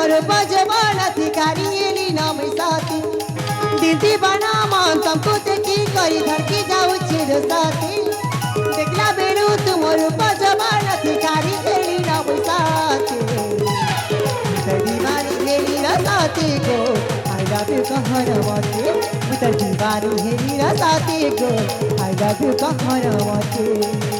मोर बजबन अधिकारी एली नाम साथी दीदी बना मन तुमको देखी करी धरकी जाऊ छिरो साथी देखला बेरू तुमर बजबन अधिकारी एली नाम साथी दीवानी हेली ना साथी को आई लव यू कहर मते दीवानी हेली ना साथी को आई लव यू कहर मते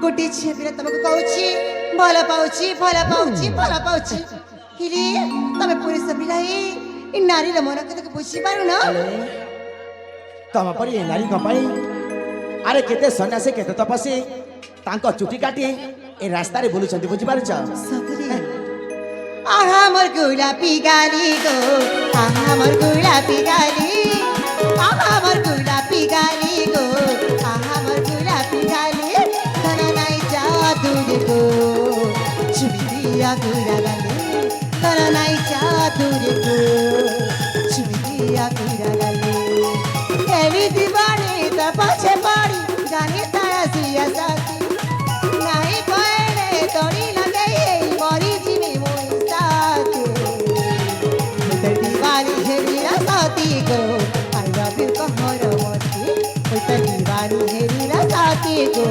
गोटे झील पिला तुमको कहूँ भल पाऊँ किले तमे पुरुष पिलाई नारी मन कत बुझी पारु न तम पर ये नारी कपाई अरे केते सन्यासी केते तपसी तांको चुटी काटी ए रास्ता रे बोलु छंती बुझी पारु छ आहा मोर गुलाबी गाली गो आहा मोर गुलाबी गाली आहा मोर गुलाबी गाली गो आहा मोर गुलाबी गाली धना नाई जादू रे गो चुमिया गुरा गाली धना नाई जादू रे गो चुमिया गुरा गाली एली दीवानी त पछे पड़ी गानी तारा सिया साथी नाही कोएले तोड़ी लगे मरी जीवी मोई साथी ते दीवानी हेरी ना साथी गो आई लव यू कहर मती ते दीवानी हेरी ना साथी गो